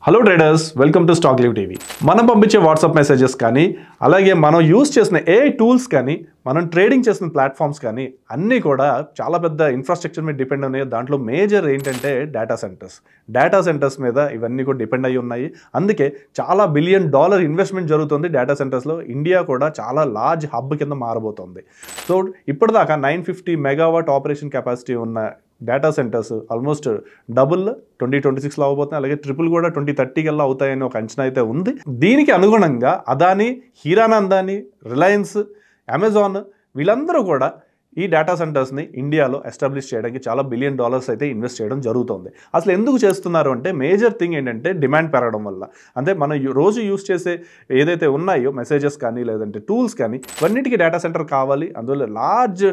Hello traders, welcome to stock leave TV. మనం పంపించే WhatsApp messages కానీ, అలాగే మనం యూస్ చేసిన ఏఐ టూల్స్ కానీ, మనం ట్రేడింగ్ చేసిన ప్లాట్ఫామ్స్ కానీ అన్నీ కూడా చాలా పెద్ద ఇన్ఫ్రాస్ట్రక్చర్ మీద డిపెండ్ ఉన్నాయి. దాంట్లో మేజర్ ఏంటంటే డేటా సెంటర్స్ మీద ఇవన్నీ కూడా డిపెండ్ అయ్యి ఉన్నాయి. అందుకే చాలా $1 బిలియన్ ఇన్వెస్ట్మెంట్ జరుగుతుంది డేటా సెంటర్స్లో. ఇండియా కూడా చాలా లార్జ్ హబ్ కింద మారబోతోంది. సో ఇప్పటిదాకా 950 మెగావాట్ ఆపరేషన్ కెపాసిటీ ఉన్న డేటా సెంటర్స్ ఆల్మోస్ట్ డబుల్ 2026లో అవబోతున్నాయి. అలాగే ట్రిపుల్ కూడా 2030 కల్లా అవుతాయని ఒక అంచనా అయితే ఉంది. దీనికి అనుగుణంగా అదానీ, హీరానందాని, రిలయన్స్, అమెజాన్ వీళ్ళందరూ కూడా ఈ డేటా సెంటర్స్ని ఇండియాలో ఎస్టాబ్లిష్ చేయడానికి చాలా $1 బిలియన్ అయితే ఇన్వెస్ట్ చేయడం జరుగుతుంది. అసలు ఎందుకు చేస్తున్నారు అంటే మేజర్ థింగ్ ఏంటంటే డిమాండ్ పెరగడం వల్ల. అంటే మనం రోజు యూస్ చేసే ఏదైతే ఉన్నాయో మెసేజెస్ కానీ లేదంటే టూల్స్ కానీ ఇవన్నిటికీ డేటా సెంటర్ కావాలి. అందులో లార్జ్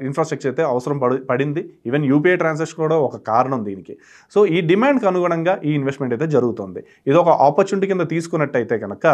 ఇన్ఫ్రాస్ట్రక్చర్ అయితే అవసరం పడింది. ఈవెన్ యూపీఐ ట్రాన్సాక్షన్ కూడా ఒక కారణం దీనికి. సో ఈ డిమాండ్కి అనుగుణంగా ఈ ఇన్వెస్ట్మెంట్ అయితే జరుగుతుంది. ఇది ఒక ఆపర్చునిటీ కింద తీసుకున్నట్టయితే కనుక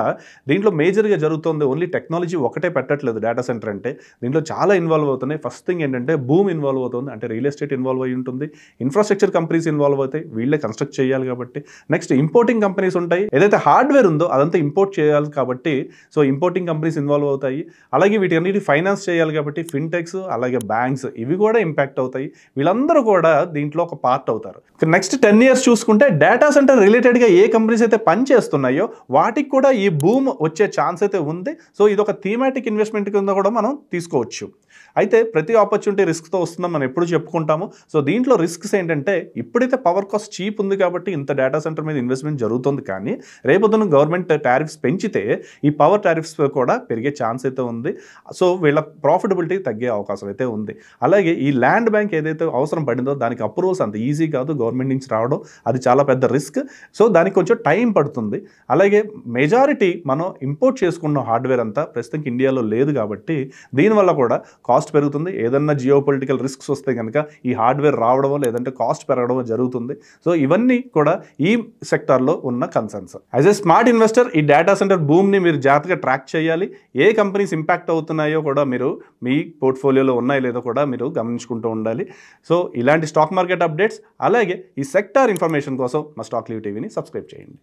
దీంట్లో మేజర్గా జరుగుతుంది ఓన్లీ టెక్నాలజీ ఒకటే పెట్టట్లేదు. డేటా సెంటర్ అంటే దీంట్లో చాలా ఇన్వాల్వ్ అవుతున్నాయి. ఫస్ట్ థింగ్ ఏంటంటే భూమి ఇన్వాల్వ్ అవుతుంది, అంటే రియల్ ఎస్టేట్ ఇన్వాల్వ్ అయి ఉంటుంది. ఇన్ఫ్రాస్ట్రక్చర్ కంపెనీస్ ఇన్వాల్వ్ అవుతాయి, వీళ్ళే కన్స్ట్రక్ట్ చేయాలి కాబట్టి. నెక్స్ట్ ఇంపోర్టింగ్ కంపెనీస్ ఉంటాయి, ఏదైతే హార్డ్వేర్ ఉందో అదంతా ఇంపోర్ట్ చేయాలి కాబట్టి సో ఇంపోర్టింగ్ కంపెనీస్ ఇన్వాల్వ్ అవుతాయి. అలాగే వీటన్నిటి ఫైనాన్స్ చేయాలి కాబట్టి ఫిన్టెక్స్ అలాగే బ్యాంక్స్ ఇవి కూడా ఇంపాక్ట్ అవుతాయి. వీళ్ళందరూ కూడా దీంట్లో ఒక పార్ట్ అవుతారు. నెక్స్ట్ 10 years చూసుకుంటే డేటా సెంటర్ రిలేటెడ్గా ఏ కంపెనీస్ అయితే పని చేస్తున్నాయో వాటికి కూడా ఈ బూమ్ వచ్చే ఛాన్స్ అయితే ఉంది. సో ఇది ఒక థీమాటిక్ ఇన్వెస్ట్మెంట్ కింద కూడా మనం తీసుకోవచ్చు. అయితే ప్రతి ఆపర్చునిటీ రిస్క్తో వస్తుందని మనం ఎప్పుడు చెప్పుకుంటాము. సో దీంట్లో రిస్క్స్ ఏంటంటే ఇప్పుడైతే పవర్ కాస్ట్ చీప్ ఉంది కాబట్టి ఇంత డేటా సెంటర్ మీద ఇన్వెస్ట్మెంట్ జరుగుతుంది. కానీ రేపొద్దున గవర్నమెంట్ టారిఫ్స్ పెంచితే ఈ పవర్ టారిఫ్స్ కూడా పెరిగే ఛాన్స్ అయితే ఉంది. సో వీళ్ళ ప్రాఫిటబిలిటీ తగ్గే అవకాశం అయితే ఉంది. అలాగే ఈ ల్యాండ్ బ్యాంక్ ఏదైతే అవసరం పడిందో దానికి అప్రూవల్స్ అంత ఈజీ కాదు గవర్నమెంట్ నుంచి రావడం, అది చాలా పెద్ద రిస్క్. సో దానికి కొంచెం టైం పడుతుంది. అలాగే మెజారిటీ మనం ఇంపోర్ట్ చేసుకున్న హార్డ్వేర్ అంతా ప్రస్తుతం ఇండియాలో లేదు కాబట్టి దీనివల్ల కూడా కాస్ట్ పెరుగుతుంది. ఏదన్నా జియో పొలిటికల్ రిస్క్స్ వస్తే కనుక ఈ హార్డ్వేర్ రావడమో లేదంటే కాస్ట్ పెరగడమో జరుగుతుంది. సో ఇవన్నీ కూడా ఈ సెక్టార్లో ఉన్న concerns. As a smart investor ఈ డేటా సెంటర్ భూమిని మీరు జాగ్రత్తగా ట్రాక్ చేయాలి. ఏ కంపెనీస్ ఇంపాక్ట్ అవుతున్నాయో కూడా మీరు మీ పోర్ట్ఫోలియోలో ఉన్నాయో లేదో కూడా మీరు గమనించుకుంటూ ఉండాలి. సో ఇలాంటి స్టాక్ మార్కెట్ అప్డేట్స్ అలాగే ఈ సెక్టార్ ఇన్ఫర్మేషన్ కోసం మా స్టాక్ లీవ్ టీవీని సబ్స్క్రైబ్ చేయండి.